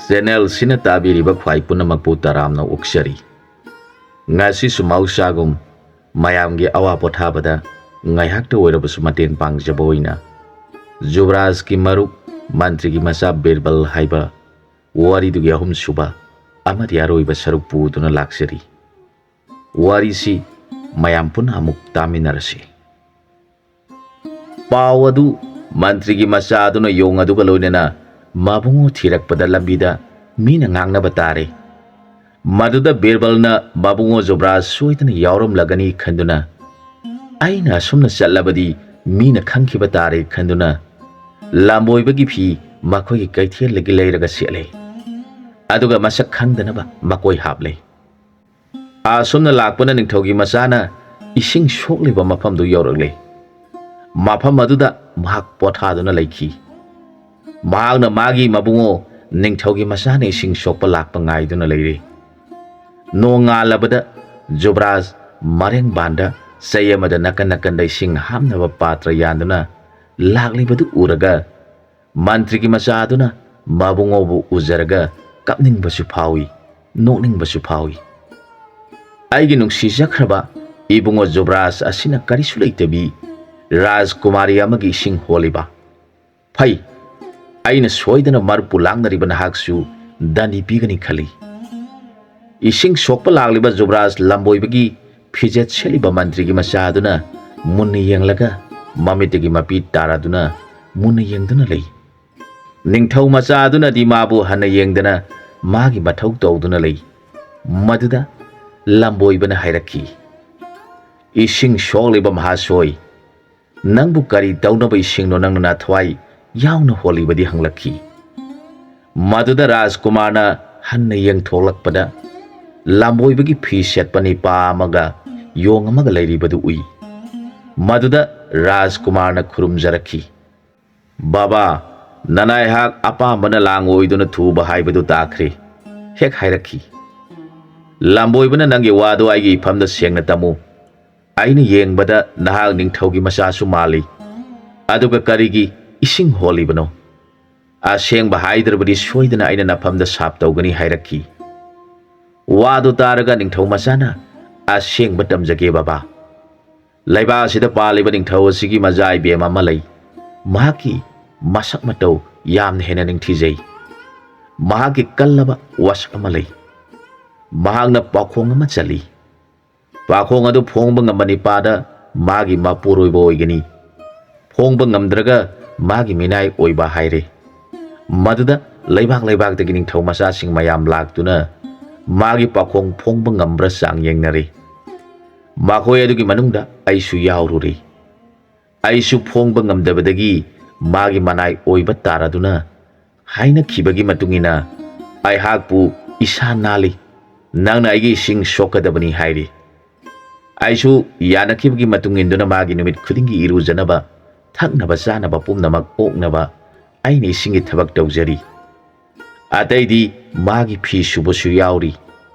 Channel ꯁꯤꯅ ꯇꯥꯕꯤꯔꯤꯕ ꯈ꯭ꯋꯥꯏ ꯄꯨꯝꯅꯃꯛꯄꯨ ꯇꯔꯥꯝꯅ ꯑꯣꯛꯆꯔꯤ꯫ ꯉꯁꯤꯁꯨ ꯃꯍꯧꯁꯥꯒꯨꯝ ꯃꯌꯥꯝꯒꯤ ꯑꯋꯥ ꯄꯣꯊꯥꯕꯗ ꯉꯥꯏꯍꯥꯛꯇ ꯑꯣꯏꯔꯕꯁꯨ ꯃꯇꯦꯡ ꯄꯥꯡꯖꯕ ꯑꯣꯏꯅ ꯌꯨꯕꯔꯥꯖꯀꯤ ꯃꯔꯨꯞ ꯃꯟꯇ꯭ꯔꯤꯒꯤ ꯃꯆꯥ ꯕꯤꯔꯕꯜ ꯍꯥꯏꯕ ꯋꯥꯔꯤꯗꯨꯒꯤ ꯑꯍꯨꯝꯁꯨꯕ ꯑꯃꯗꯤ ꯑꯔꯣꯏꯕ ꯁꯔꯨꯛ ꯄꯨꯗꯨꯅ ꯂꯥꯛꯆꯔꯤ꯫ ꯋꯥꯔꯤꯁꯤ ꯃꯌꯥꯝ ꯄꯨꯟꯅ ꯑꯃꯨꯛ ꯇꯥꯃꯤꯟꯅꯔꯁꯤ꯫ ꯄꯥꯎ ꯑꯗꯨ ꯃꯟꯇ꯭ꯔꯤꯒꯤ ꯃꯆꯥ ꯑꯗꯨꯅ ꯌꯣꯡ ꯑꯗꯨꯒ ꯂꯣꯏꯅꯅ ꯃꯕꯨꯡꯉꯣ ꯊꯤꯔꯛꯄꯗ ꯂꯝꯕꯤꯗ ꯃꯤꯅ ꯉꯥꯡꯅꯕ ꯇꯥꯔꯦ꯫ ꯃꯗꯨꯗ ꯕꯤꯔꯕꯜꯅ ꯃꯕꯨꯡꯉꯣ ꯌꯨꯕꯔꯥꯖ ꯁꯣꯏꯗꯅ ꯌꯥꯎꯔꯝꯂꯒꯅꯤ ꯈꯟꯗꯨꯅ ꯑꯩꯅ ꯑꯁꯨꯝꯅ ꯆꯠꯂꯕꯗꯤ ꯃꯤꯅ ꯈꯪꯈꯤꯕ ꯇꯥꯔꯦ ꯈꯟꯗꯨꯅ ꯂꯝꯕꯣꯏꯕꯒꯤ ꯐꯤ ꯃꯈꯣꯏꯒꯤ ꯀꯩꯊꯦꯜꯗꯒꯤ ꯂꯩꯔꯒ ꯁꯦꯠꯂꯦ꯫ ꯑꯗꯨꯒ ꯃꯁꯛ ꯈꯪꯗꯅꯕ ꯃꯀꯣꯏ ꯍꯥꯞꯂꯦ꯫ ꯑꯁꯨꯝꯅ ꯂꯥꯛꯄꯅ ꯅꯤꯡꯊꯧꯒꯤ ꯃꯆꯥꯅ ꯏꯁꯤꯡ ꯁꯣꯛꯂꯤꯕ ꯃꯐꯝꯗꯨ ꯌꯧꯔꯛꯂꯦ꯫ ꯃꯐꯝ ꯑꯗꯨꯗ ꯃꯍꯥꯛ ꯄꯣꯊꯥꯗꯨꯅ ꯂꯩꯈꯤ꯫ ꯃꯍꯥꯛꯅ ꯃꯥꯒꯤ ꯃꯕꯨꯡꯉꯣ ꯅꯤꯡꯊꯧꯒꯤ ꯃꯆꯥꯅ ꯏꯁꯤꯡ ꯁꯣꯛꯄ ꯂꯥꯛꯄ ꯉꯥꯏꯗꯨꯅ ꯂꯩꯔꯦ꯫ ꯅꯣꯡꯉꯥꯜꯂꯕꯗ ꯌꯨꯕꯔꯥꯖ ꯃꯔꯦꯡꯕꯥꯟꯗ ꯆꯩ ꯑꯃꯗ ꯅꯥꯀꯟ ꯅꯥꯀꯟꯗ ꯏꯁꯤꯡ ꯍꯥꯞꯅꯕ ꯄꯥꯇ꯭ꯔ ꯌꯥꯟꯗꯨꯅ ꯂꯥꯛꯂꯤꯕꯗꯨ ꯎꯔꯒ ꯃꯟꯇ꯭ꯔꯤꯒꯤ ꯃꯆꯥ ꯑꯗꯨꯅ ꯃꯕꯨꯡꯉꯣꯕꯨ ꯎꯖꯔꯒ ꯀꯞꯅꯤꯡꯕꯁꯨ ꯐꯥꯎꯏ, ꯅꯣꯛꯅꯤꯡꯕꯁꯨ ꯐꯥꯎꯏ꯫ ꯑꯩꯒꯤ ꯅꯨꯡꯁꯤꯖꯈ꯭ꯔꯕ ꯏꯕꯨꯡꯉꯣ ꯌꯨꯕꯔꯥꯖ ꯑꯁꯤꯅ ꯀꯔꯤꯁꯨ ꯂꯩꯇꯕꯤ ꯔꯥꯖꯀꯨꯃꯥꯔꯤ ꯑꯃꯒꯤ ꯏꯁꯤꯡ ꯍꯣꯜꯂꯤꯕ? ꯐꯩ, ꯑꯩꯅ ꯁꯣꯏꯗꯅ ꯃꯔꯨꯞꯄꯨ ꯂꯥꯛꯅꯔꯤꯕ ꯅꯍꯥꯛꯁꯨ ꯗꯟꯗꯤ ꯄꯤꯒꯅꯤ ꯈꯜꯂꯤ꯫ ꯏꯁꯤꯡ ꯁꯣꯛꯄ ꯂꯥꯛꯂꯤꯕ ꯌꯨꯕꯔꯥꯖ ꯂꯝꯕꯣꯏꯕꯒꯤ ꯐꯤꯖꯦꯠ ꯁꯦꯠꯂꯤꯕ ꯃꯟꯇ꯭ꯔꯤꯒꯤ ꯃꯆꯥ ꯑꯗꯨꯅ ꯃꯨꯟꯅ ꯌꯦꯡꯂꯒ ꯃꯃꯤꯠꯇꯒꯤ ꯃꯄꯤ ꯇꯥꯔꯗꯨꯅ ꯃꯨꯟꯅ ꯌꯦꯡꯗꯨꯅ ꯂꯩ꯫ ꯅꯤꯡꯊꯧ ꯃꯆꯥ ꯑꯗꯨꯅꯗꯤ ꯃꯥꯕꯨ ꯍꯟꯅ ꯌꯦꯡꯗꯅ ꯃꯥꯒꯤ ꯃꯊꯧ ꯇꯧꯗꯨꯅ ꯂꯩ꯫ ꯃꯗꯨꯗ ꯂꯝꯕꯣꯏꯕꯅ ꯍꯥꯏꯔꯛꯈꯤ, ꯏꯁꯤꯡ ꯁꯣꯛꯂꯤꯕ ꯃꯍꯥꯁꯣꯏ, ꯅꯪꯕꯨ ꯀꯔꯤ ꯇꯧꯅꯕ ꯏꯁꯤꯡꯅꯣ ꯅꯪꯅ ꯅꯊꯋꯥꯏ ꯌꯥꯎꯅ ꯍꯣꯜꯂꯤꯕꯗꯤ ꯍꯪꯂꯛꯈꯤ꯫ ꯃꯗꯨꯗ ꯔꯥꯖꯀꯨꯃꯥꯔꯅ ꯍꯟꯅ ꯌꯦꯡꯊꯣꯛꯂꯛꯄꯗ ꯂꯝꯕꯣꯏꯕꯒꯤ ꯐꯤ ꯁꯦꯠꯄ ꯅꯤꯄꯥ ꯑꯃꯒ ꯌꯣꯡ ꯑꯃꯒ ꯂꯩꯔꯤꯕꯗꯨ ꯎꯏ꯫ ꯃꯗꯨꯗ ꯔꯥꯖꯀꯨꯃꯥꯔꯅ ꯈꯨꯔꯨꯝꯖꯔꯛꯈꯤ, ꯕꯥꯕꯥ, ꯅꯅꯥꯏꯍꯥꯛ ꯑꯄꯥꯝꯕꯅ ꯂꯥꯡ ꯑꯣꯏꯗꯨꯅ ꯊꯨꯕ ꯍꯥꯏꯕꯗꯨ ꯇꯥꯈ꯭ꯔꯦ꯫ ꯍꯦꯛ ꯍꯥꯏꯔꯛꯈꯤ, ꯂꯝꯕꯣꯏꯕꯅ ꯅꯪꯒꯤ ꯋꯥꯗꯨ ꯑꯩꯒꯤ ꯏꯐꯝꯗ ꯁꯦꯡꯅ ꯇꯝꯃꯨ꯫ ꯑꯩꯅ ꯌꯦꯡꯕꯗ ꯅꯍꯥꯛ ꯅꯤꯡꯊꯧꯒꯤ ꯃꯆꯥꯁꯨ ꯃꯥꯜꯂꯤ, ꯑꯗꯨꯒ ꯀꯔꯤꯒꯤ ꯏꯁꯤꯡ ꯍꯣꯜꯂꯤꯕꯅꯣ? ꯑꯁꯦꯡꯕ ꯍꯥꯏꯗ꯭ꯔꯕꯗꯤ ꯁꯣꯏꯗꯅ ꯑꯩꯅ ꯅꯐꯝꯗ ꯁꯥꯞ ꯇꯧꯒꯅꯤ ꯍꯥꯏꯔꯛꯈꯤ꯫ ꯋꯥꯗꯨ ꯇꯥꯔꯒ ꯅꯤꯡꯊꯧ ꯃꯆꯥꯅ ꯑꯁꯦꯡꯕ ꯇꯝꯖꯒꯦ ꯕꯥꯕꯥ, ꯂꯩꯕꯥꯛ ꯑꯁꯤꯗ ꯄꯥꯜꯂꯤꯕ ꯅꯤꯡꯊꯧ ꯑꯁꯤꯒꯤ ꯃꯆꯥ ꯏꯕꯦꯝ ꯑꯃ ꯂꯩ꯫ ꯃꯍꯥꯛꯀꯤ ꯃꯁꯛ ꯃꯇꯧ ꯌꯥꯝꯅ ꯍꯦꯟꯅ ꯅꯤꯡꯊꯤꯖꯩ꯫ ꯃꯍꯥꯛꯀꯤ ꯀꯜꯂꯕ ꯋꯥꯁꯛ ꯑꯃ ꯂꯩ꯫ ꯃꯍꯥꯛꯅ ꯄꯥꯈꯣꯡ ꯑꯃ ꯆꯜꯂꯤ꯫ ꯄꯥꯈꯣꯡ ꯑꯗꯨ ꯐꯣꯡꯕ ꯉꯝꯕ ꯅꯤꯄꯥꯗ ꯃꯥꯒꯤ ꯃꯄꯨꯔꯣꯏꯕ ꯑꯣꯏꯒꯅꯤ, ꯐꯣꯡꯕ ꯉꯝꯗ꯭ꯔꯒ ꯃꯥꯒꯤ ꯃꯤꯅꯥꯏ ꯑꯣꯏꯕ ꯍꯥꯏꯔꯦ꯫ ꯃꯗꯨꯗ ꯂꯩꯕꯥꯛ ꯂꯩꯕꯥꯛꯇꯒꯤ ꯅꯤꯡꯊꯧ ꯃꯆꯥꯁꯤꯡ ꯃꯌꯥꯝ ꯂꯥꯛꯇꯨꯅ ꯃꯥꯒꯤ ꯄꯥꯈꯣꯡ ꯐꯣꯡꯕ ꯉꯝꯕ꯭ꯔꯥ ꯆꯥꯡ ꯌꯦꯡꯅꯔꯦ꯫ ꯃꯈꯣꯏ ꯑꯗꯨꯒꯤ ꯃꯅꯨꯡꯗ ꯑꯩꯁꯨ ꯌꯥꯎꯔꯨꯔꯦ꯫ ꯑꯩꯁꯨ ꯐꯣꯡꯕ ꯉꯝꯗꯕꯗꯒꯤ ꯃꯥꯒꯤ ꯃꯅꯥꯏ ꯑꯣꯏꯕ ꯇꯥꯔꯗꯨꯅ ꯍꯥꯏꯅꯈꯤꯕꯒꯤ ꯃꯇꯨꯡꯏꯟꯅ ꯑꯩꯍꯥꯛꯄꯨ ꯏꯁꯥ ꯅꯥꯜꯂꯤ, ꯅꯪꯅ ꯑꯩꯒꯤ ꯏꯁꯤꯡ ꯁꯣꯛꯀꯗꯕꯅꯤ ꯍꯥꯏꯔꯤ꯫ ꯑꯩꯁꯨ ꯌꯥꯅꯈꯤꯕꯒꯤ ꯃꯇꯨꯡ ꯏꯟꯗꯨꯅ ꯃꯥꯒꯤ ꯅꯨꯃꯤꯠ ꯈꯨꯗꯤꯡꯒꯤ ꯏꯔꯨꯖꯅꯕ, ꯊꯛꯅꯕ ꯆꯥꯅꯕ ꯄꯨꯝꯅꯃꯛ ꯑꯣꯛꯅꯕ ꯑꯩꯅ ꯏꯁꯤꯡꯒꯤ ꯊꯕꯛ ꯇꯧꯖꯔꯤ꯫ ꯑꯇꯩꯗꯤ ꯃꯥꯒꯤ ꯐꯤ ꯁꯨꯕꯁꯨ ꯌꯥꯎꯔꯤ,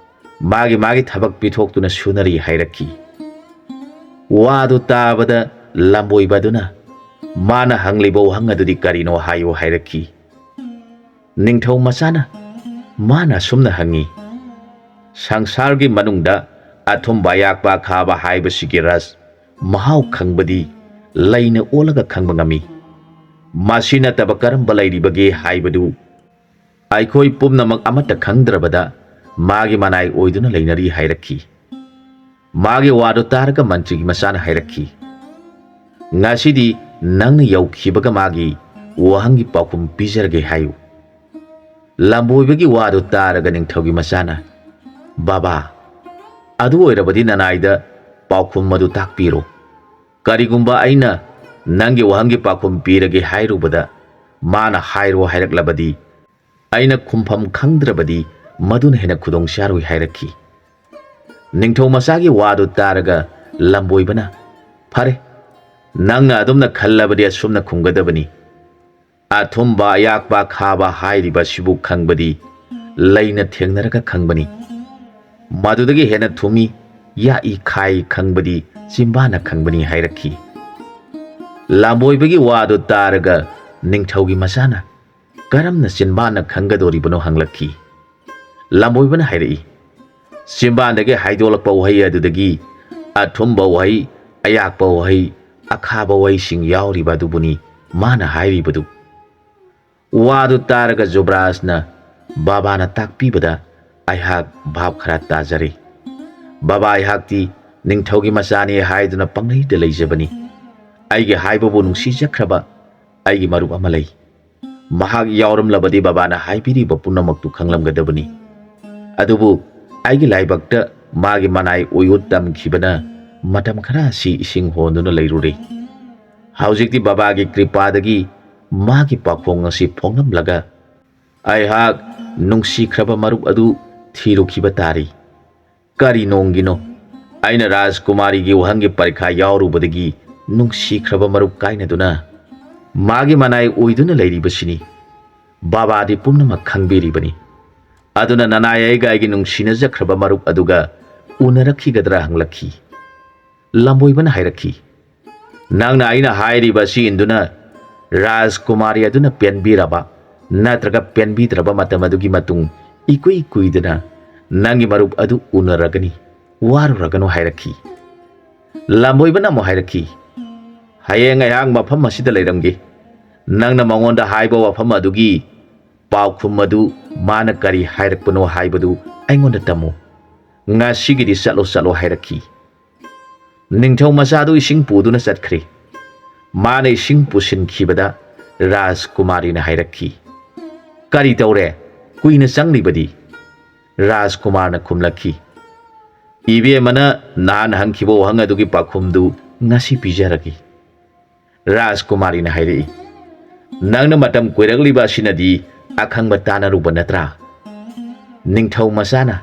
ꯃꯥꯒꯤ ꯊꯕꯛ ꯄꯤꯊꯣꯛꯇꯨꯅ ꯁꯨꯅꯔꯤ ꯍꯥꯏꯔꯛꯈꯤ꯫ ꯋꯥꯗꯨ ꯇꯥꯕꯗ ꯂꯝꯕꯣꯏꯕ ꯑꯗꯨꯅ ꯃꯥꯅ ꯍꯪꯂꯤꯕ ꯋꯥꯍꯪ ꯑꯗꯨꯗꯤ ꯀꯔꯤꯅꯣ ꯍꯥꯏꯌꯨ ꯍꯥꯏꯔꯛꯈꯤ꯫ ꯅꯤꯡꯊꯧ ꯃꯆꯥꯅ ꯃꯥꯅ ꯑꯁꯨꯝꯅ ꯍꯪꯉꯤ, ꯁꯪꯁꯥꯔꯒꯤ ꯃꯅꯨꯡꯗ ꯑꯊꯨꯝꯕ ꯑꯌꯥꯛꯄ ꯑꯈꯥꯕ ꯍꯥꯏꯕꯁꯤꯒꯤ ꯔꯁ ꯃꯍꯥꯎ ꯈꯪꯕꯗꯤ ꯂꯩꯅ ꯑꯣꯜꯂꯒ ꯈꯪꯕ ꯉꯝꯃꯤ꯫ ꯃꯁꯤ ꯅꯠꯇꯕ ꯀꯔꯝꯕ ꯂꯩꯔꯤꯕꯒꯦ ꯍꯥꯏꯕꯗꯨ ꯑꯩꯈꯣꯏ ꯄꯨꯝꯅꯃꯛ ꯑꯃꯠꯇ ꯈꯪꯗ꯭ꯔꯕꯗ ꯃꯥꯒꯤ ꯃꯅꯥꯏ ꯑꯣꯏꯗꯨꯅ ꯂꯩꯅꯔꯤ ꯍꯥꯏꯔꯛꯈꯤ꯫ ꯃꯥꯒꯤ ꯋꯥꯗꯨ ꯇꯥꯔꯒ ꯃꯟꯇ꯭ꯔꯤꯒꯤ ꯃꯆꯥꯅ ꯍꯥꯏꯔꯛꯈꯤ, ꯉꯁꯤꯗꯤ ꯅꯪꯅ ꯌꯧꯈꯤꯕꯒ ꯃꯥꯒꯤ ꯋꯥꯍꯪꯒꯤ ꯄꯥꯎꯈꯨꯝ ꯄꯤꯖꯔꯒꯦ ꯍꯥꯏꯌꯨ꯫ ꯂꯝꯕꯣꯏꯕꯒꯤ ꯋꯥꯗꯨ ꯇꯥꯔꯒ ꯅꯤꯡꯊꯧꯒꯤ ꯃꯆꯥꯅ, ꯕꯥꯕꯥ, ꯑꯗꯨ ꯑꯣꯏꯔꯕꯗꯤ ꯅꯅꯥꯏꯗ ꯄꯥꯎꯈꯨꯝ ꯑꯗꯨ ꯇꯥꯛꯄꯤꯔꯣ꯫ ꯀꯔꯤꯒꯨꯝꯕ ꯑꯩꯅ ꯅꯪꯒꯤ ꯋꯥꯍꯪꯒꯤ ꯄꯥꯎꯈꯨꯝ ꯄꯤꯔꯒꯦ ꯍꯥꯏꯔꯨꯕꯗ ꯃꯥꯅ ꯍꯥꯏꯔꯣ ꯍꯥꯏꯔꯛꯂꯕꯗꯤ ꯑꯩꯅ ꯈꯨꯝꯐꯝ ꯈꯪꯗ꯭ꯔꯕꯗꯤ ꯃꯗꯨꯅ ꯍꯦꯟꯅ ꯈꯨꯗꯣꯡ ꯆꯥꯔꯣꯏ ꯍꯥꯏꯔꯛꯈꯤ꯫ ꯅꯤꯡꯊꯧ ꯃꯆꯥꯒꯤ ꯋꯥꯗꯨ ꯇꯥꯔꯒ ꯂꯝꯕꯣꯏꯕꯅ, ꯐꯔꯦ, ꯅꯪꯅ ꯑꯗꯨꯝꯅ ꯈꯜꯂꯕꯗꯤ ꯑꯁꯨꯝꯅ ꯈꯨꯝꯒꯗꯕꯅꯤ꯫ ꯑꯊꯨꯝꯕ ꯑꯌꯥꯛꯄ ꯑꯈꯥꯕ ꯍꯥꯏꯔꯤꯕ ꯑꯁꯤꯕꯨ ꯈꯪꯕꯗꯤ ꯂꯩꯅ ꯊꯦꯡꯅꯔꯒ ꯈꯪꯕꯅꯤ꯫ ꯃꯗꯨꯗꯒꯤ ꯍꯦꯟꯅ ꯊꯨꯝꯃꯤ ꯌꯥꯛꯏ ꯈꯥꯏ ꯈꯪꯕꯗꯤ ꯆꯤꯝꯕꯥꯅ ꯈꯪꯕꯅꯤ ꯍꯥꯏꯔꯛꯈꯤ꯫ ꯂꯝꯕꯣꯏꯕꯒꯤ ꯋꯥꯗꯨ ꯇꯥꯔꯒ ꯅꯤꯡꯊꯧꯒꯤ ꯃꯆꯥꯅ, ꯀꯔꯝꯅ ꯆꯤꯟꯕꯥꯟꯅ ꯈꯪꯒꯗꯣꯔꯤꯕꯅꯣ ꯍꯪꯂꯛꯈꯤ꯫ ꯂꯝꯕꯣꯏꯕꯅ ꯍꯥꯏꯔꯛꯏ, ꯆꯤꯟꯕꯥꯟꯗꯒꯤ ꯍꯥꯏꯗꯣꯛꯂꯛꯄ ꯋꯥꯍꯩ ꯑꯗꯨꯗꯒꯤ ꯑꯊꯨꯝꯕ ꯋꯥꯍꯩ, ꯑꯌꯥꯛꯄ ꯋꯥꯍꯩ, ꯑꯈꯥꯕ ꯋꯥꯍꯩꯁꯤꯡ ꯌꯥꯎꯔꯤꯕ ꯑꯗꯨꯕꯨꯅꯤ ꯃꯥꯅ ꯍꯥꯏꯔꯤꯕꯗꯨ꯫ ꯋꯥꯗꯨ ꯇꯥꯔꯒ ꯖꯨꯕ꯭ꯔꯥꯖꯅ ꯕꯥꯕꯥꯅ ꯇꯥꯛꯄꯤꯕꯗ ꯑꯩꯍꯥꯛ ꯚꯥꯞ ꯈꯔ ꯇꯥꯖꯔꯦ꯫ ꯕꯥꯕꯥ, ꯑꯩꯍꯥꯛꯇꯤ ꯅꯤꯡꯊꯧꯒꯤ ꯃꯆꯥꯅꯤ ꯍꯥꯏꯗꯨꯅ ꯄꯪꯂꯩꯗ ꯂꯩꯖꯕꯅꯤ꯫ ꯑꯩꯒꯤ ꯍꯥꯏꯕꯕꯨ ꯅꯨꯡꯁꯤꯖꯈ꯭ꯔꯕ ꯑꯩꯒꯤ ꯃꯔꯨꯞ ꯑꯃ ꯂꯩ꯫ ꯃꯍꯥꯛ ꯌꯥꯎꯔꯝꯂꯕꯗꯤ ꯕꯥꯕꯥꯅ ꯍꯥꯏꯕꯤꯔꯤꯕ ꯄꯨꯝꯅꯃꯛꯇꯨ ꯈꯪꯂꯝꯒꯗꯕꯅꯤ꯫ ꯑꯗꯨꯕꯨ ꯑꯩꯒꯤ ꯂꯥꯏꯕꯛꯇ ꯃꯥꯒꯤ ꯃꯅꯥꯏ ꯑꯣꯏꯌꯨ ꯇꯝꯈꯤꯕꯅ ꯃꯇꯝ ꯈꯔ ꯑꯁꯤ ꯏꯁꯤꯡ ꯍꯣꯟꯗꯨꯅ ꯂꯩꯔꯨꯔꯦ꯫ ꯍꯧꯖꯤꯛꯇꯤ ꯕꯥꯕꯥꯒꯤ ꯀ꯭ꯔꯤꯄꯥꯗꯒꯤ ꯃꯥꯒꯤ ꯄꯥꯈꯣꯡ ꯑꯁꯤ ꯐꯣꯡꯂꯝꯂꯒ ꯑꯩꯍꯥꯛ ꯅꯨꯡꯁꯤꯈ꯭ꯔꯕ ꯃꯔꯨꯞ ꯑꯗꯨ ꯊꯤꯔꯨꯈꯤꯕ ꯇꯥꯔꯤ꯫ ꯀꯔꯤꯅꯣꯡꯒꯤꯅꯣ ꯑꯩꯅ ꯔꯥꯖꯀꯨꯃꯥꯔꯤꯒꯤ ꯋꯥꯍꯪꯒꯤ ꯄꯔꯤꯈꯥ ꯌꯥꯎꯔꯨꯕꯗꯒꯤ ꯅꯨꯡꯁꯤꯈ꯭ꯔꯕ ꯃꯔꯨꯞ ꯀꯥꯏꯅꯗꯨꯅ ꯃꯥꯒꯤ ꯃꯅꯥꯏ ꯑꯣꯏꯗꯨꯅ ꯂꯩꯔꯤꯕꯁꯤꯅꯤ꯫ ꯕꯥꯕꯥꯗꯤ ꯄꯨꯝꯅꯃꯛ ꯈꯪꯕꯤꯔꯤꯕꯅꯤ꯫ ꯑꯗꯨꯅ ꯅꯅꯥꯏ ꯑꯩꯒ ꯑꯩꯒꯤ ꯅꯨꯡꯁꯤꯅꯖꯈ꯭ꯔꯕ ꯃꯔꯨꯞ ꯑꯗꯨꯒ ꯎꯅꯔꯛꯈꯤꯒꯗ꯭ꯔꯥ ꯍꯪꯂꯛꯈꯤ꯫ ꯂꯝꯕꯣꯏꯕꯅ ꯍꯥꯏꯔꯛꯈꯤ, ꯅꯪꯅ ꯑꯩꯅ ꯍꯥꯏꯔꯤꯕ ꯑꯁꯤ ꯏꯟꯗꯨꯅ ꯔꯥꯖꯀꯨꯃꯥꯔꯤ ꯑꯗꯨꯅ ꯄꯦꯟꯕꯤꯔꯕ ꯅꯠꯇ꯭ꯔꯒ ꯄꯦꯟꯕꯤꯗ꯭ꯔꯕ ꯃꯇꯝ ꯑꯗꯨꯒꯤ ꯃꯇꯨꯡ ꯏꯀꯨꯏ ꯀꯨꯏꯗꯅ ꯅꯪꯒꯤ ꯃꯔꯨꯞ ꯑꯗꯨ ꯎꯅꯔꯒꯅꯤ, ꯋꯥꯔꯨꯔꯒꯅꯨ ꯍꯥꯏꯔꯛꯈꯤ꯫ ꯂꯝꯕꯣꯏꯕꯅ ꯑꯃꯨꯛ ꯍꯥꯏꯔꯛꯈꯤ, ꯍꯌꯦꯡ ꯑꯩꯍꯥꯛ ꯃꯐꯝ ꯑꯁꯤꯗ ꯂꯩꯔꯝꯒꯦ꯫ ꯅꯪꯅ ꯃꯉꯣꯟꯗ ꯍꯥꯏꯕ ꯋꯥꯐꯝ ꯑꯗꯨꯒꯤ ꯄꯥꯎꯈꯨꯝ ꯑꯗꯨ ꯃꯥꯅ ꯀꯔꯤ ꯍꯥꯏꯔꯛꯄꯅꯣ ꯍꯥꯏꯕꯗꯨ ꯑꯩꯉꯣꯟꯗ ꯇꯝꯃꯨ꯫ ꯉꯁꯤꯒꯤꯗꯤ ꯆꯠꯂꯣ ꯍꯥꯏꯔꯛꯈꯤ꯫ ꯅꯤꯡꯊꯧ ꯃꯆꯥꯗꯨ ꯏꯁꯤꯡ ꯄꯨꯗꯨꯅ ꯆꯠꯈ꯭ꯔꯦ꯫ ꯃꯥꯅ ꯏꯁꯤꯡ ꯄꯨꯁꯤꯟꯈꯤꯕꯗ ꯔꯥꯖꯀꯨꯃꯥꯔꯤꯅ ꯍꯥꯏꯔꯛꯈꯤ, ꯀꯔꯤ ꯇꯧꯔꯦ, ꯀꯨꯏꯅ ꯆꯪꯂꯤꯕꯗꯤ? ꯔꯥꯖꯀꯨꯃꯥꯔꯅ ꯈꯨꯝꯂꯛꯈꯤ, ꯏꯕꯦꯝꯃꯅ ꯅꯍꯥꯟ ꯍꯪꯈꯤꯕ ꯋꯥꯍꯪ ꯑꯗꯨꯒꯤ ꯄꯥꯎꯈꯨꯝꯗꯨ ꯉꯁꯤ ꯄꯤꯖꯔꯒꯦ꯫ ꯔꯥꯖꯀꯨꯃꯥꯔꯤꯅ ꯍꯥꯏꯔꯛꯏ, ꯅꯪꯅ ꯃꯇꯝ ꯀꯣꯏꯔꯛꯂꯤꯕ ꯑꯁꯤꯅꯗꯤ ꯑꯈꯪꯕ ꯇꯥꯟꯅꯔꯨꯕ ꯅꯠꯇ꯭ꯔꯥ? ꯅꯤꯡꯊꯧ ꯃꯆꯥꯅ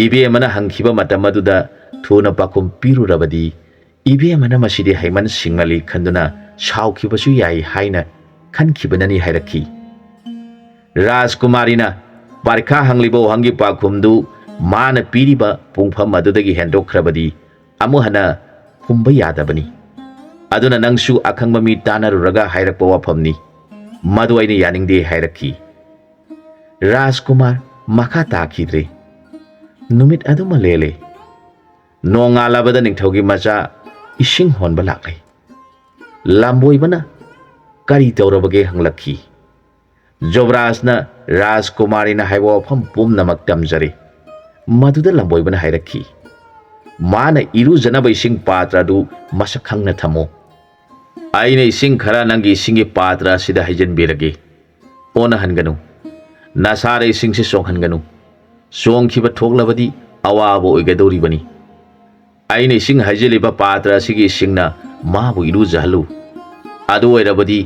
ꯏꯕꯦꯝꯃꯅ ꯍꯪꯈꯤꯕ ꯃꯇꯝ ꯑꯗꯨꯗ ꯊꯨꯅ ꯄꯥꯎꯈꯨꯝ ꯄꯤꯔꯨꯔꯕꯗꯤ ꯏꯕꯦꯝꯃꯅ ꯃꯁꯤꯗꯤ ꯍꯩꯃꯟ ꯁꯤꯡꯃꯜꯂꯤ ꯈꯟꯗꯨꯅ ꯁꯥꯎꯈꯤꯕꯁꯨ ꯌꯥꯏ ꯍꯥꯏꯅ ꯈꯟꯈꯤꯕꯅꯅꯤ ꯍꯥꯏꯔꯛꯈꯤ꯫ ꯔꯥꯖꯀꯨꯃꯥꯔꯤꯅ ꯄꯔꯤꯈꯥ ꯍꯪꯂꯤꯕ ꯋꯥꯍꯪꯒꯤ ꯄꯥꯎꯈꯨꯝꯗꯨ ꯃꯥꯅ ꯄꯤꯔꯤꯕ ꯄꯨꯡꯐꯝ ꯑꯗꯨꯗꯒꯤ ꯍꯦꯟꯗꯣꯛꯈ꯭ꯔꯕꯗꯤ ꯑꯃꯨꯛ ꯍꯟꯅ ꯈꯨꯝꯕ ꯌꯥꯗꯕꯅꯤ꯫ ꯑꯗꯨꯅ ꯅꯪꯁꯨ ꯑꯈꯪꯕ ꯃꯤ ꯇꯥꯟꯅꯔꯨꯔꯒ ꯍꯥꯏꯔꯛꯄ ꯋꯥꯐꯝꯅꯤ, ꯃꯗꯨ ꯑꯩꯅ ꯌꯥꯅꯤꯡꯗꯦ ꯍꯥꯏꯔꯛꯈꯤ꯫ ꯔꯥꯖꯀꯨꯃꯥꯔ ꯃꯈꯥ ꯇꯥꯈꯤꯗ꯭ꯔꯦ꯫ ꯅꯨꯃꯤꯠ ꯑꯗꯨꯃ ꯂꯦꯜꯂꯦ꯫ ꯅꯣꯡꯉꯥꯜꯂꯕꯗ ꯅꯤꯡꯊꯧꯒꯤ ꯃꯆꯥ ꯏꯁꯤꯡ ꯍꯣꯟꯕ ꯂꯥꯛꯂꯦ꯫ ꯂꯝꯕꯣꯏꯕꯅ ꯀꯔꯤ ꯇꯧꯔꯕꯒꯦ ꯍꯪꯂꯛꯈꯤ꯫ ꯖꯨꯕ꯭ꯔꯥꯖꯅ ꯔꯥꯖꯀꯨꯃꯥꯔꯤꯅ ꯍꯥꯏꯕ ꯋꯥꯐꯝ ꯄꯨꯝꯅꯃꯛ ꯇꯝꯖꯔꯦ꯫ ꯃꯗꯨꯗ ꯂꯝꯕꯣꯏꯕꯅ ꯍꯥꯏꯔꯛꯈꯤ, ꯃꯥꯅ ꯏꯔꯨꯖꯅꯕ ꯏꯁꯤꯡ ꯄꯥꯇ꯭ꯔ ꯑꯗꯨ ꯃꯁꯛ ꯈꯪꯅ ꯊꯝꯃꯣ꯫ ꯑꯩꯅ ꯏꯁꯤꯡ ꯈꯔ ꯅꯪꯒꯤ ꯏꯁꯤꯡꯒꯤ ꯄꯥꯇ꯭ꯔ ꯑꯁꯤꯗ ꯍꯩꯖꯤꯟꯕꯤꯔꯒꯦ꯫ ꯑꯣꯟꯅꯍꯟꯒꯅꯨ, ꯅꯁꯥꯗ ꯏꯁꯤꯡꯁꯤ ꯆꯣꯡꯍꯟꯒꯅꯨ꯫ ꯆꯣꯡꯈꯤꯕ ꯊꯣꯛꯂꯕꯗꯤ ꯑꯋꯥꯕ ꯑꯣꯏꯒꯗꯧꯔꯤꯕꯅꯤ꯫ ꯑꯩꯅ ꯏꯁꯤꯡ ꯍꯩꯖꯤꯜꯂꯤꯕ ꯄꯥꯇ꯭ꯔ ꯑꯁꯤꯒꯤ ꯏꯁꯤꯡꯅ ꯃꯥꯕꯨ ꯏꯔꯨꯖꯍꯜꯂꯨ꯫ ꯑꯗꯨ ꯑꯣꯏꯔꯕꯗꯤ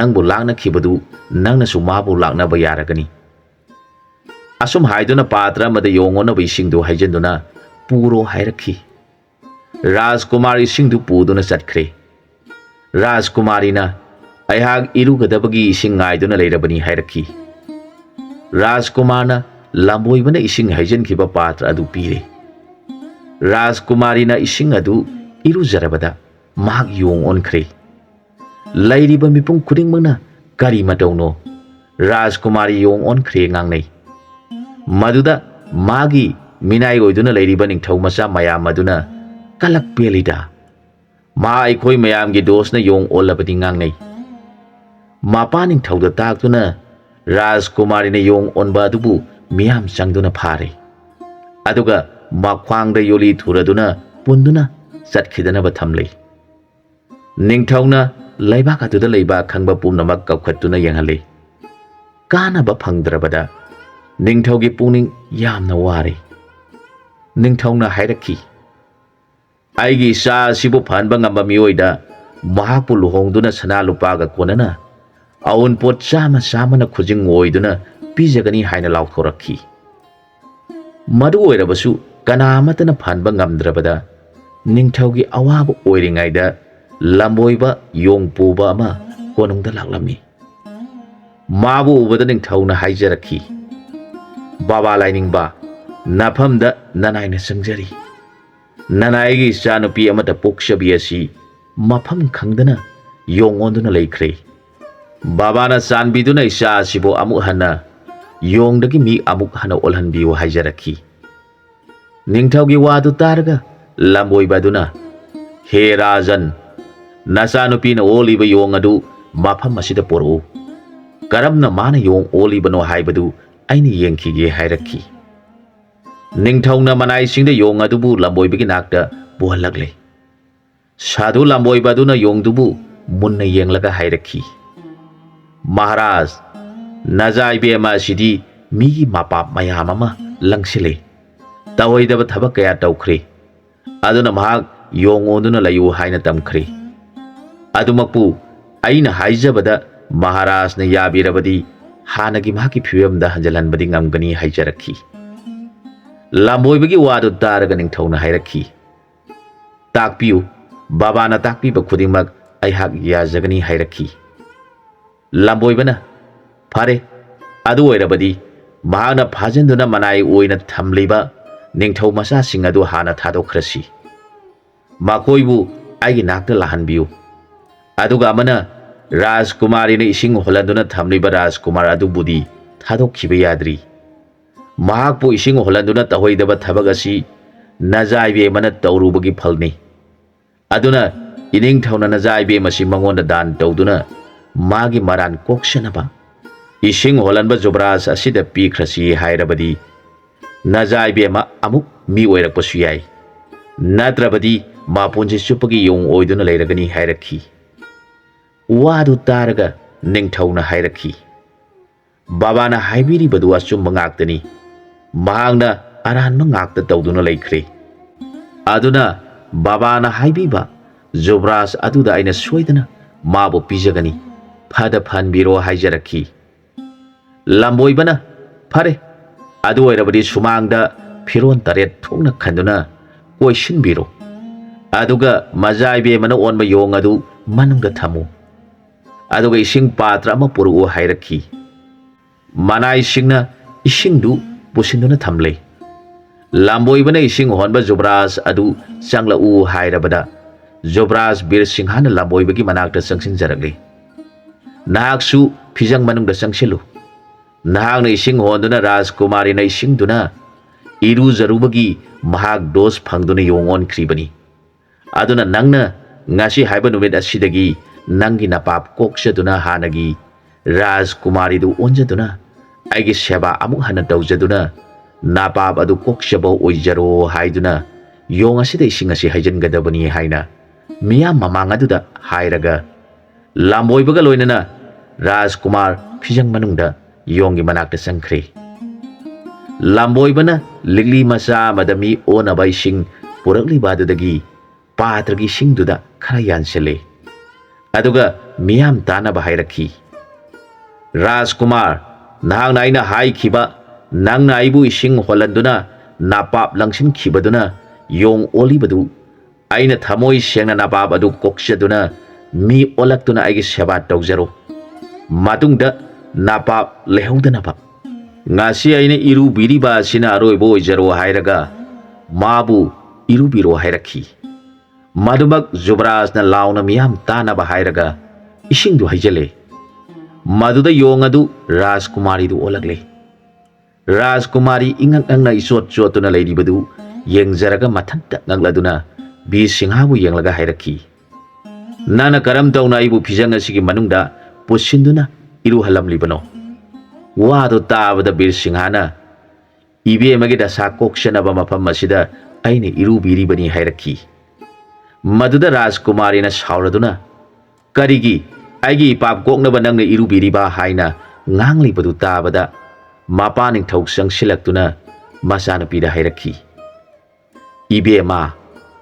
ꯅꯪꯕꯨ ꯂꯥꯛꯅꯈꯤꯕꯗꯨ ꯅꯪꯅꯁꯨ ꯃꯥꯕꯨ ꯂꯥꯛꯅꯕ ꯌꯥꯔꯒꯅꯤ꯫ ꯑꯁꯨꯝ ꯍꯥꯏꯗꯨꯅ ꯄꯥꯇ꯭ꯔ ꯑꯃꯗ ꯌꯣꯡ ꯑꯣꯟꯅꯕ ꯏꯁꯤꯡꯗꯨ ꯍꯩꯖꯤꯟꯗꯨꯅ ꯄꯨꯔꯣ ꯍꯥꯏꯔꯛꯈꯤ꯫ ꯔꯥꯖꯀꯨꯃꯥꯔ ꯏꯁꯤꯡꯗꯨ ꯄꯨꯗꯨꯅ ꯆꯠꯈ꯭ꯔꯦ꯫ ꯔꯥꯖꯀꯨꯃꯥꯔꯤꯅ ꯑꯩꯍꯥꯛ ꯏꯔꯨꯒꯗꯕꯒꯤ ꯏꯁꯤꯡ ꯉꯥꯏꯗꯨꯅ ꯂꯩꯔꯕꯅꯤ ꯍꯥꯏꯔꯛꯈꯤ꯫ ꯔꯥꯖꯀꯨꯃꯥꯔꯅ ꯂꯝꯕꯣꯏꯕꯅ ꯏꯁꯤꯡ ꯍꯩꯖꯤꯟꯈꯤꯕ ꯄꯥꯇ꯭ꯔ ꯑꯗꯨ ꯄꯤꯔꯦ꯫ ꯔꯥꯖꯀꯨꯃꯥꯔꯤꯅ ꯏꯁꯤꯡ ꯑꯗꯨ ꯏꯔꯨꯖꯔꯕꯗ ꯃꯍꯥꯛ ꯌꯣꯡ ꯑꯣꯟꯈ꯭ꯔꯦ꯫ ꯂꯩꯔꯤꯕ ꯃꯤꯄꯨꯝ ꯈꯨꯗꯤꯡꯃꯛꯅ ꯀꯔꯤ ꯃꯇꯧꯅꯣ, ꯔꯥꯖꯀꯨꯃꯥꯔꯤ ꯌꯣꯡ ꯑꯣꯟꯈ꯭ꯔꯦ ꯉꯥꯡꯅꯩ꯫ ꯃꯗꯨꯗ ꯃꯥꯒꯤ ꯃꯤꯅꯥꯏ ꯑꯣꯏꯗꯨꯅ ꯂꯩꯔꯤꯕ ꯅꯤꯡꯊꯧ ꯃꯆꯥ ꯃꯌꯥꯝ ꯑꯗꯨꯅ ꯀꯂꯛ ꯄꯦꯜꯂꯤꯗ, ꯃꯥ ꯑꯩꯈꯣꯏ ꯃꯌꯥꯝꯒꯤ ꯗꯣꯁꯅ ꯌꯣꯡ ꯑꯣꯜꯂꯕꯗꯤ ꯉꯥꯡꯅꯩ꯫ ꯃꯄꯥ ꯅꯤꯡꯊꯧꯗ ꯇꯥꯛꯇꯨꯅ ꯔꯥꯖꯀꯨꯃꯥꯔꯤꯅ ꯌꯣꯡ ꯑꯣꯟꯕ ꯑꯗꯨꯕꯨ ꯃꯤꯌꯥꯝ ꯆꯪꯗꯨꯅ ꯐꯥꯔꯦ꯫ ꯑꯗꯨꯒ ꯃꯈ꯭ꯋꯥꯡꯗ ꯌꯣꯂꯤ ꯊꯨꯔꯗꯨꯅ ꯄꯨꯟꯗꯨꯅ ꯆꯠꯈꯤꯗꯅꯕ ꯊꯝꯂꯦ꯫ ꯅꯤꯡꯊꯧꯅ ꯂꯩꯕꯥꯛ ꯑꯗꯨꯗ ꯂꯩꯕ ꯑꯈꯪꯕ ꯄꯨꯝꯅꯃꯛ ꯀꯧꯈꯠꯇꯨꯅ ꯌꯦꯡꯍꯜꯂꯦ꯫ ꯀꯥꯟꯅꯕ ꯐꯪꯗ꯭ꯔꯕꯗ ꯅꯤꯡꯊꯧꯒꯤ ꯄꯨꯛꯅꯤꯡ ꯌꯥꯝꯅ ꯋꯥꯔꯦ꯫ ꯅꯤꯡꯊꯧꯅ ꯍꯥꯏꯔꯛꯈꯤ, ꯑꯩꯒꯤ ꯏꯆꯥ ꯑꯁꯤꯕꯨ ꯐꯍꯟꯕ ꯉꯝꯕ ꯃꯤꯑꯣꯏꯗ ꯃꯍꯥꯛꯄꯨ ꯂꯨꯍꯣꯡꯗꯨꯅ ꯁꯅꯥ ꯂꯨꯄꯥꯒ ꯀꯣꯟꯅꯅ ꯑꯎꯟꯄꯣꯠ ꯆꯥꯃ ꯈꯨꯖꯤꯡ ꯑꯣꯏꯗꯨꯅ ꯄꯤꯖꯒꯅꯤ ꯍꯥꯏꯅ ꯂꯥꯎꯊꯣꯔꯛꯈꯤ꯫ ꯃꯗꯨ ꯑꯣꯏꯔꯕꯁꯨ ꯀꯅꯥ ꯑꯃꯠꯇꯅ ꯐꯍꯟꯕ ꯉꯝꯗ꯭ꯔꯕꯗ ꯅꯤꯡꯊꯧꯒꯤ ꯑꯋꯥꯕ ꯑꯣꯏꯔꯤꯉꯩꯗ ꯂꯝꯕꯣꯏꯕ ꯌꯣꯡ ꯄꯨꯕ ꯑꯃ ꯀꯣꯅꯨꯡꯗ ꯂꯥꯛꯂꯝꯃꯤ꯫ ꯃꯥꯕꯨ ꯎꯕꯗ ꯅꯤꯡꯊꯧꯅ ꯍꯥꯏꯖꯔꯛꯈꯤ, ꯕꯥꯕꯥ ꯂꯥꯏꯅꯤꯡꯕ, ꯅꯐꯝꯗ ꯅꯅꯥꯏꯅ ꯆꯪꯖꯔꯤ꯫ ꯅꯅꯥꯏꯒꯤ ꯏꯆꯥꯅꯨꯄꯤ ꯑꯃꯠꯇ ꯄꯣꯛꯆꯕꯤ ꯑꯁꯤ ꯃꯐꯝ ꯈꯪꯗꯅ ꯌꯣꯡ ꯑꯣꯟꯗꯨꯅ ꯂꯩꯈ꯭ꯔꯦ꯫ Babana chanbiduna icha asibu amuk hana yongdagi mi amuk hana olhanbiu haijaraki. Ningthaugi wadu targa lamboibaduna he rajan nachanupina oliba yong adu mafam asida poru karamna mana yong olibano haibadu aini yengkhige hairaki. Ningthauna manai singda yong adubu lamboibagi nakta buhalagle. Sadhu lamboibaduna yong dubu munna yenglaga hairaki. Maharaj najaibe ma sidi migi mapap mayam ama langsile tawoidaba thabak kaya tawkhre aduna mahak yong onduna layu haina tamkhre adumakpu aina haijabada Maharaj na yabirabadi hanagi mahaki phiwamda hanjalanbadi ngamgani haijarakhi. Lamboibagi wadu taraga ningthauna hairakhi. Takpiu babana takpiba khudingmak aihak yajagani hairakhi. Lamboibana fare adu oirabadi mahana phajanduna manai oina thamliba ningthau masa sing adu hana thadokhrasi. Makoibu aigi nakta lahanbiu. Aduga amana Rajkumari na ising holanduna thamliba Rajkumar adu budi thadokhiba yadri. Mahakpu ising holanduna tahoidaba thabak asi najaibe mana taurubagi phalni. Aduna ining thauna najaibe masi mangonda dan tawduna magi maran koksanaba ising holanba Jubraj asida pikhrasi hairabadi najaibe ma amuk mi oirakpasu yai natrabadi mapunji chupagi yong oiduna leiragani hairakhi. Wadu taraga ningthauna hairakhi. Babana haibiri badu achumba ngaktani mahangna aranba ngakta tawduna leikhre. Aduna babana haibiba Jubraj aduda aina soidana mabu pijagani phada phanbiro haijarakhi. Lamboibana fare adu oirabadi sumangda phiron taret thokna khanduna koisinbiro aduga majaibe mana onba yong adu manungda thamu aduga ising patra ama puru hairakhi. Manai singna isingdu pusinduna thamle. Lamboibana ising honba Jubraj adu changla u hairabada Jubraj Bir Singhana lamboibagi manakta changsinjarakle. Nahaksu phijang manungda changsilu. Nahakna ising honduna Rajkumari na isingduna iru jarubagi mahak dos phangduna yongon kribani. Aduna nangna ngasi haiba numit asidagi nangi napap koksaduna hanagi Rajkumari du onjaduna aigi seba amuk hana tawjaduna napap adu koksabo oijaro haiduna yong asida ising asi haijangadabani haina miyam mamang aduda hairaga lamboibaga loinana Rajkumar phijang manungda yongi manakta changkhre. Lamboibana ligli masa madami onaba ising purakli badudagi patragi singduda khara yansele aduga miyam tanaba hairakhi. Rajkumar nahangna aina haikhiba nangna aibu ising holanduna napap langsin khibaduna yong olibadu aina thamoi sengna napap adu koksaduna mi olaktuna aigi seba tawjaro matungda napap lehaudanaba ngasi aina iru biriba sina aroibo oijaro hairaga mabu iru biro hairakhi. Madubak Jubraj na launa miyam tanaba hairaga isingdu haijale. Maduda yong adu Rajkumari du olagle. Rajkumari ingak angna isot chotuna leiribadu yengjaraga mathanta ngakladuna Bir Singhabu yenglaga hairakhi. Nana karam tawna aibu phijang asigi manungda pusinduna iru halamlibano. Wadu tabada Bir Singhana ibe magi dasa koksanaba mafam asida aina iru biribani hairakhi. Maduda Rajkumari na sauraduna karigi aigi ipap koknaba nangna iru biriba haina nganglibadu tabada mapa ningthau changsilaktuna machanupida hairakhi. Ibema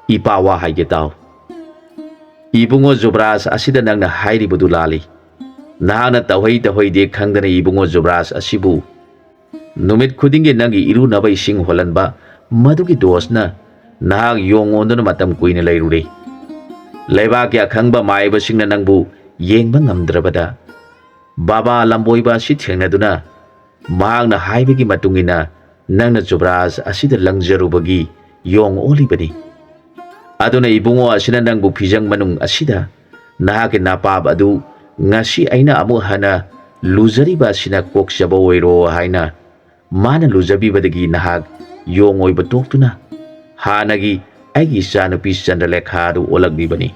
ipawa haige taw ibungo Jubraj asida nangna hairibadu lali nahana tawhoi de khangdana ibungo Jubraj asibu numit khudingi nangi iru naba ising holanba madugi dosna nahak yongonduna matam kuina leirure. Leibak ya khangba maiba singna nangbu yengba ngamdrabada baba lamboiba si thengnaduna mahakna haibagi matungina nangna Jubraj asida langjarubagi yong olibani. Aduna ibungo asina nangbu phijang manung asida nahake napap adu ngasi aina amu hana luzariba sina kokchaba oiro haina mana luzabibadagi nahak yong oiba toktuna hanagi aigi ichanupi Chandralekha adu olagbibani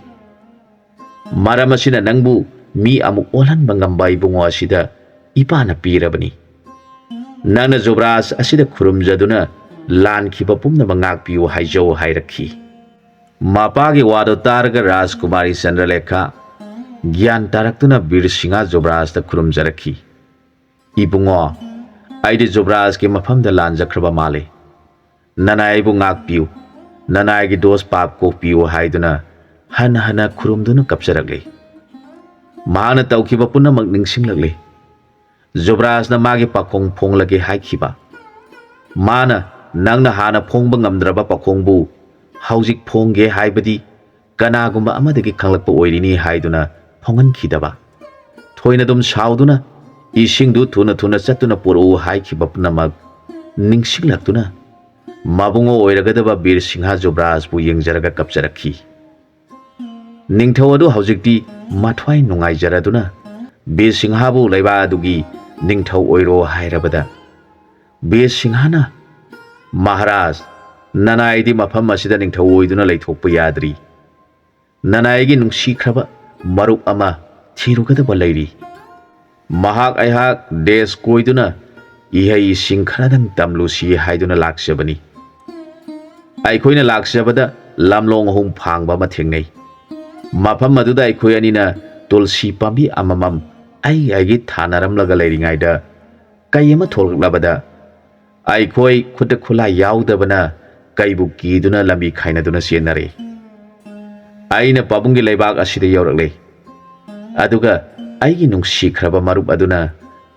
maram asina nangbu mi amu olhanba ngamba ibungo asida ipana pirabani nangna Jobraj asida khurumjaduna lankhiba pumnaba ngakpiu haijau hairakhi mapagi wado targa Rajkumari Chandralekha gyan taraktuna Birsingha Jobraj ta khurumjarakhi ibungo aidi Jobraj ke mafamda lanjakraba male nanai bu ngakpiu nanai gi dos pap kokpiu haiduna hana hana khurumduna kapcharakle mana taukiba punamak ningsinglagle Jobraj na magi pakong phongsage haikhiba mana nangna hana phongba ngamdraba pakhongbu haujik phongge haibadi kanagumba amadagi khanglakpa oirini haiduna phongankhidaba thoina dum sauduna isingdu thuna thuna chatuna puru haikhiba punamak ningsinglaktuna mabungo oiragadaba Birsingha Jobraj bu yengjaraga kapcharakhi ningthau adu haujikti mathwai nungai jaraduna Birsingha bu laiba adugi ningthau oiro hairabada Birsingha Maharaj nanai di mafam asida ningthau oiduna leithokpa yadri nanai gi nungsikhraba marup ama thirugadaba leiri mahak aihak desh koiduna ihai singkharadang tamlusi haiduna lakshabani aikhoina lakshabada lamlong hum phangba ma thengnei mafam aduda aikhoi anina tulsi pambi amamam aigi thanaramlaga leiringaida kayama tholglabada aikhoi khutta khula yaudabana kaibu kiduna lambi khainaduna senare aina pabungi leibak asida yaurakle aduga aigi nungsikhraba marup aduna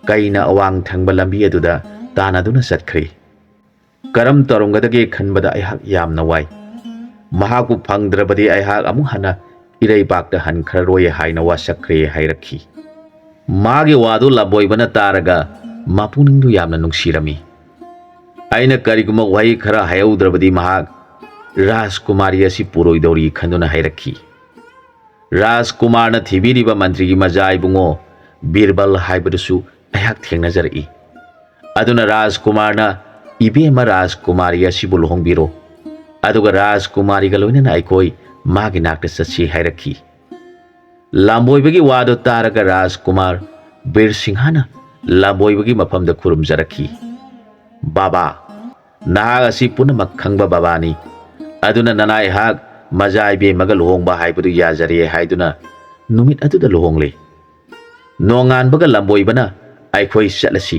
kaina awang thangba lambi aduda tanaduna satkhre karam tarungadage khanbada aihak yamna wai mahaku phangdrabadi aihak amu hana ireibakta hankhraroi haina wasakre hairakhi mage wadu laboibana taraga mapuningdu yamna nungsirami aina kariguma wai khara hayaudrabadi mahak Rajkumari asi puroidori khanduna hairakhi Rajkumarna thibiriba mantri gi maja ibungo Birbal haibadusu aihak thengnajarei aduna Rajkumarna ibema Rajkumari asi bulhongbiro aduga Rajkumari ga loinana aikoi magi nakta satsi hairakhi lamboibagi wado taraga Rajkumar Birsingha lamboibagi mafamda khurumjarakhi Baba nahag asi punamak khangba babani aduna nanai hak majai be maga luhongba haibudu yajare haiduna numit aduda luhongle nongan baga lamboibana aikhoi chatlasi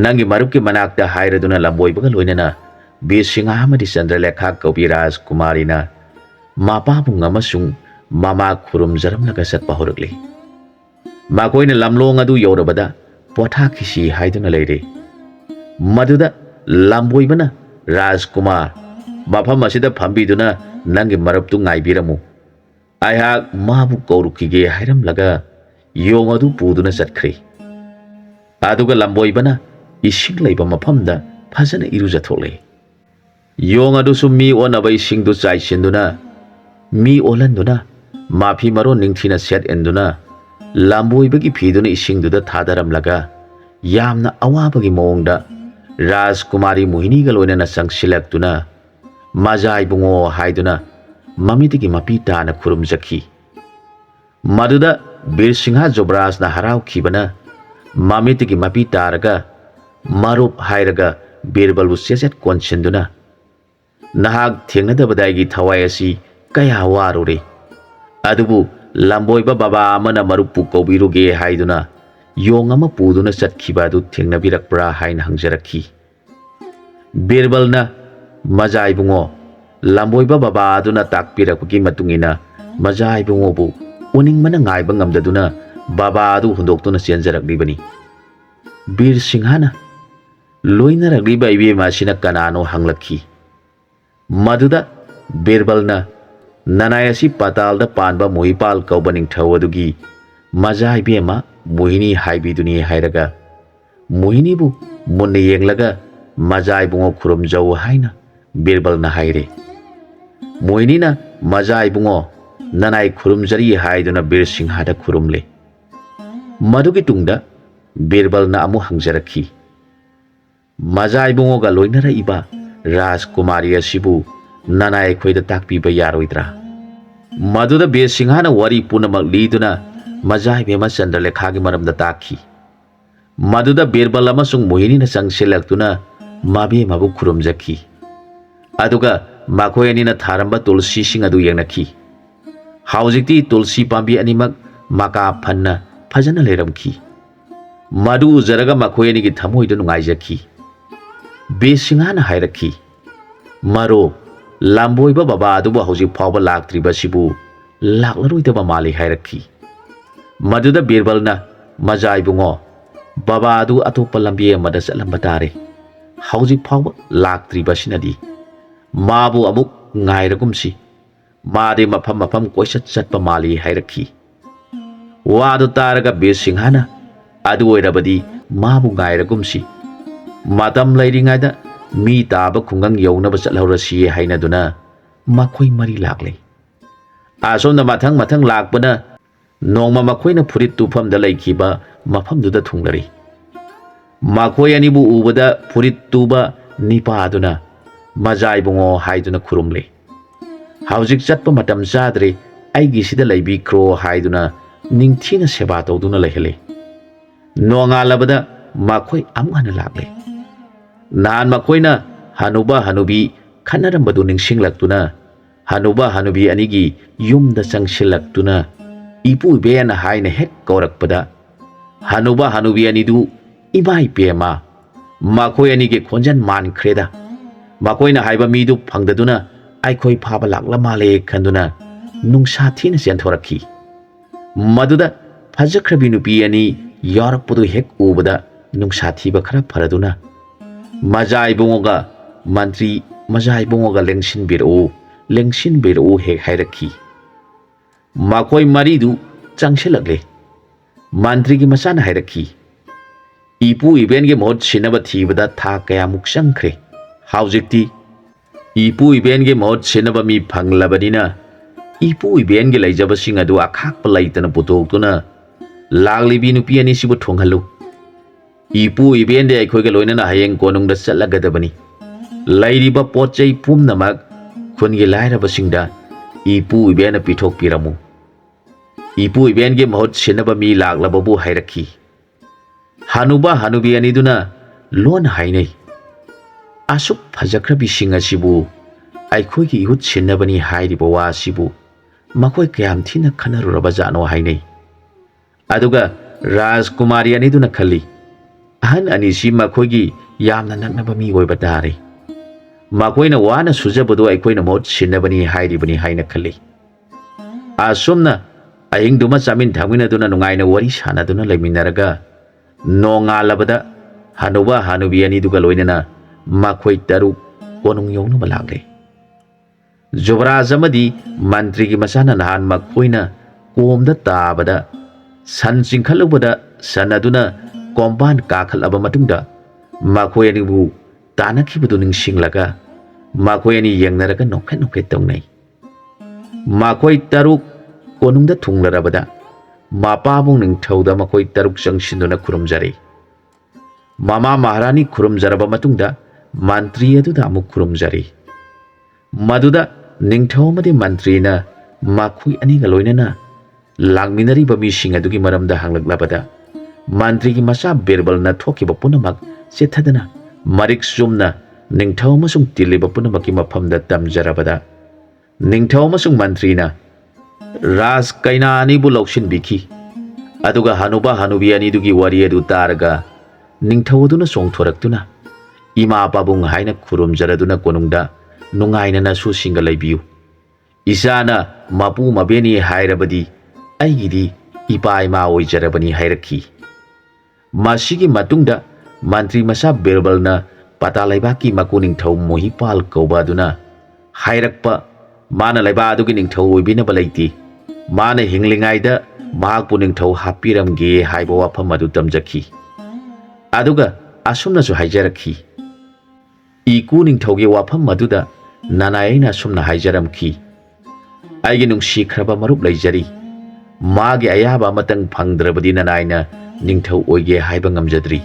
nangi marupki manakta hairaduna lamboibaga loinana Birsingha amadi Chandralekha kaubi Rajkumarina mapabung amasung mama khurumjaramlaga satpa horakle makoina lamlong adu yorabada pothakisi haiduna leire maduda lamboibana Rajkumar mafam asida phambiduna nangi maraptu ngaibiramu aihak mabu kaurukige hairamlaga yong adu puduna chatkre aduga lamboibana ising leiba mafamda phajana irujathole yong adu summi onabai singdu chaisinduna mi olanduna mafi maron ningthina set enduna lamboibagi phiduna isingduda thadaramlaga yamna awabagi mongda Rajkumari Mohini ga loinana sangsilaktuna majai bungo haiduna mamitigi mapi tana khurumjakhi maduda Birsingha Jobraj na harau khibana mamitigi mapi taraga marup hairaga Birbalbu seset konsenduna nahag thengnadabadagi thawai asi kaya warure adubu lamboiba baba amana marupu kaubiruge haiduna yong ama puduna chatkhiba adu thengnabirakpra haina hangjarakhi Birbalna majai bungo lamboiba baba aduna takpirakpagi matungina majai bungo bu uningmana ngaiba ngamdaduna baba adu hundoktuna chenjaraklibani Birsingha loinaragliba ibema sina kanano hanglakhi maduda Birbalna nanai asi patalda panba Mohipal kauba ningthau adugi majai ibema Mohini haibiduni hairaga Mohini bu munna yenglaga majai bungo khurumjau haina Birbalna haire Mohini na majai bungo nanai khurumjari haiduna Birsingha da khurumle Madugi tungda Birbal na amu hangjarakhi. Maja ibungoga loinara iba Rajkumari asibu nana ekhoida takpiba yaroidra. Maduda Birsinghana wari punamak liduna Maja ibema Chandralekhagi maramda takhi. Maduda Birbal amasung Mohini na changsilaktuna mabi mabu khurumjakhi. Aduga makhoi anina tharamba tulsi sing adu yengnakhi. Haujikti tulsi pambi animak maka phanna phajana leramkhi. Madu uzaraga makhoi anigi thamoida nungaijakhi. Birsinghana hairakhi. Maro lamboiba baba aduba hojik phawba laktriba sibu laklaroi mali hairakhi. Maduda Birbalna Maja ibungo baba adu atopa lambi amada chatlamba tare. Hojik phawba laktriba sinadi mabu amuk ngairagumsi made mafam koisat chatpa mali hairakhi. Wadu taraga Birsinghana adu oirabadi mabu ngairagumsi matam lairingaida mi taba khungang yaunaba chatlaurasi hainaduna makhoi mari lakle. Asomna mathang lakpana nongma makhoina furit tufamda laikhiba mafamduda thunglari. Makhoi anibu ubada furit tuba nipa aduna Maja ibungo haiduna khurumle. Haujik chatpa matam chadre aigi sida laibikro haiduna ningthina seba tawduna lehele. Nongalabada makhoi amhana lakle. Nan makhoina hanuba hanubi khanarambadu ningsinglaktuna hanuba hanubi anigi yumda changsilaktuna ipu ibena haina hek kaurakpada hanuba hanubi anidu ibai pema makhoi anige khonjan mankreda. Makoina haiba midu phangdaduna aikhoi phaba lakla male khanduna nungsa thina chenthoraki. Maduda phajakhrabi nupi ani yarakpadu hek ubada nungsa thiba khara pharaduna Maja ibungoga mantri Maja ibungoga lengsin biru hek hairakhi. Makoi maridu changsilakle. Mantri gi masana hairakhi. Ipu iben ge mohot sinaba thibada tha kaya muk changkhre. Haujikti ipu iben ge mohot sinaba mi phanglabadina ipu iben ge laijaba sing adu akhakpa laitana putoktuna laglibi nupi ani sibu thonghalu. Ipu iben de aikhoi ge loinana hayeng konungda chatlagadabani. Lairiba potchai pumnamak khungi lairaba singda ipu iben pithok piramu. Ipu iben ge mohot sinaba mi laklababu hairakhi. Hanuba hanubi aniduna lon hainai. Asuk phajakhrabi sing asibu aikhoi gi ihut sinabani hairiba wa asibu makhoi kayam thina khanaruraba jano hainai. Aduga Rajkumari aniduna khali ahan anisi makhoi gi yamna naknaba mi oiba tare. Makhoina wana sujabadu aikhoina mohot sinabani hairibani haina khali. Asumna ahingduma chamin thaminaduna nungaina wari sanaduna laiminaraga nongalabada hanuba hanubi aniduga loinana makhoi taruk konung yaunu balakle. Jubraj amadi mantri gi masana nahan makhoina komda tabada san chingkhalubada sanaduna komban kakhalaba matungda makhoi anibu tanakhibadu ningsinglaga makhoi ani yengnaraga nokhe tongnai. Makhoi taruk konungda thunglarabada mapabung ningthauda makhoi taruk changsinduna khurumjare. Mama Maharani khurumjaraba matungda mantri aduda amuk khurumjare. Maduda ningthau amadi mantri na makhoi aniga loinana langminariba mising adugi maramda hanglaklabada mantri gi masa Birbal na thokiba punamak chethadana marik sumna ningthau amasung tiliba punamaki mafamda tamjarabada ningthau amasung mantri na Raj kaina anibu lauksinbikhi. Aduga hanuba hanubi anidugi wari adu taraga ningthau aduna songthoraktuna ima babung haina khurumjaraduna konungda nungainana su singa laibiu. Isana mapu mabeni hairabadi aigidi ipa ima oijarabani hairakhi. Masigi matungda mantri masa Birbal na pata laibaki maku ningthau Mohipal kauba aduna hairakpa mana laiba adugi ningthau oibinaba laiti. Mana hinglingaida mahakpu ningthau hapiramge haiba wafam adu tamjakhi. Aduga asumnasu haijarakhi. Iku ningthauge wafam maduda nanaina asumna haijaramkhi. Aigi nungsikhraba marup laijari ꯃꯥꯒꯤ ꯑꯌꯥꯕ ꯑꯃꯇꯪ ꯐꯪꯗ꯭ꯔꯕꯗꯤ ꯅꯅꯥꯏꯅ ꯅꯤꯡꯊꯧ ꯑꯣꯏꯒꯦ ꯍꯥꯏꯕ ꯉꯝꯖꯗ꯭ꯔꯤ꯫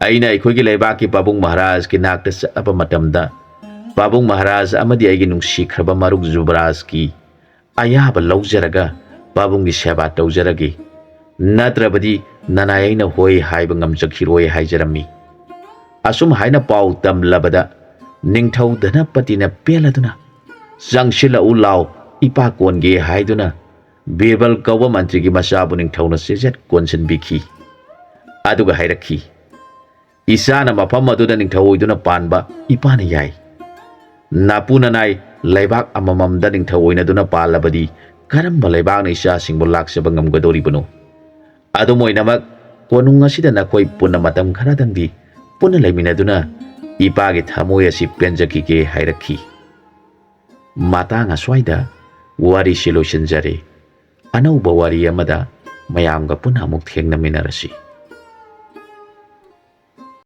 ꯑꯩꯅ ꯑꯩꯈꯣꯏꯒꯤ ꯂꯩꯕꯥꯛꯀꯤ ꯄꯥꯕꯨꯡ ꯃꯍꯥꯔꯥꯖꯀꯤ ꯅꯥꯛꯇ ꯆꯠꯂꯕ ꯃꯇꯝꯗ ꯄꯥꯕꯨꯡ ꯃꯍꯥꯔꯥꯖ ꯑꯃꯗꯤ ꯑꯩꯒꯤ ꯅꯨꯡꯁꯤꯈ꯭ꯔꯕ ꯃꯔꯨꯞ ꯌꯨꯕꯔꯥꯖꯀꯤ ꯑꯌꯥꯕ ꯂꯧꯖꯔꯒ ꯄꯥꯕꯨꯡꯒꯤ ꯁꯦꯕꯥ ꯇꯧꯖꯔꯒꯦ, ꯅꯠꯇ꯭ꯔꯕꯗꯤ ꯅꯅꯥꯏ ꯑꯩꯅ ꯍꯣꯏ ꯍꯥꯏꯕ ꯉꯝꯖꯈꯤꯔꯣꯏ ꯍꯥꯏꯖꯔꯝꯃꯤ꯫ ꯑꯁꯨꯝ ꯍꯥꯏꯅ ꯄꯥꯎ ꯇꯝꯂꯕꯗ ꯅꯤꯡꯊꯧ ꯙꯅꯄꯇꯤꯅ ꯄꯦꯜꯂꯗꯨꯅ ꯆꯪꯁꯤꯜꯂꯛꯎ ꯂꯥꯎ ꯏꯄꯥ ꯀꯣꯟꯒꯦ ꯍꯥꯏꯗꯨꯅ ꯕꯤꯔꯕꯜ ꯀꯧꯕ ꯃꯟꯇ꯭ꯔꯤꯒꯤ ꯃꯆꯥꯕꯨ ꯅꯤꯡꯊꯧꯅ ꯆꯦꯖꯦꯠ ꯀꯣꯟꯁꯤꯟꯕꯤꯈꯤ꯫ ꯑꯗꯨꯒ ꯍꯥꯏꯔꯛꯈꯤ, ꯏꯆꯥꯅ ꯃꯐꯝ ꯑꯗꯨꯗ ꯅꯤꯡꯊꯧ ꯑꯣꯏꯗꯨꯅ ꯄꯥꯟꯕ ꯏꯄꯥꯅ ꯌꯥꯏ꯫ ꯅꯥꯄꯨ ꯅꯅꯥꯏ ꯂꯩꯕꯥꯛ ꯑꯃꯃꯝꯗ ꯅꯤꯡꯊꯧ ꯑꯣꯏꯅꯗꯨꯅ ꯄꯥꯜꯂꯕꯗꯤ ꯀꯔꯝꯕ ꯂꯩꯕꯥꯛꯅ ꯏꯆꯥꯁꯤꯡꯕꯨ ꯂꯥꯛꯆꯕ ꯉꯝꯒꯗꯧꯔꯤꯕꯅꯣ? ꯑꯗꯨꯝ ꯑꯣꯏꯅꯃꯛ ꯀꯣꯅꯨꯡ ꯑꯁꯤꯗ ꯅꯈꯣꯏ ꯄꯨꯟꯅ ꯃꯇꯝ ꯈꯔꯗꯪꯗꯤ ꯄꯨꯟꯅ ꯂꯩꯃꯤꯟꯅꯗꯨꯅ ꯏꯄꯥꯒꯤ ꯊꯃꯣꯏ ꯑꯁꯤ ꯄꯦꯟꯖꯈꯤꯒꯦ ꯍꯥꯏꯔꯛꯈꯤ꯫ ꯃꯇꯥꯡ ꯑꯁ꯭ꯋꯥꯏꯗ ꯋꯥꯔꯤꯁꯤ ꯂꯣꯏꯁꯤꯟꯖꯔꯦ꯫ ꯑꯅꯧꯕ ꯋꯥꯔꯤ ꯑꯃꯗ ꯃꯌꯥꯝꯒ ꯄꯨꯟꯅ ꯑꯃꯨꯛ ꯊꯦꯡꯅꯃꯤꯟꯅꯔꯁꯤ꯫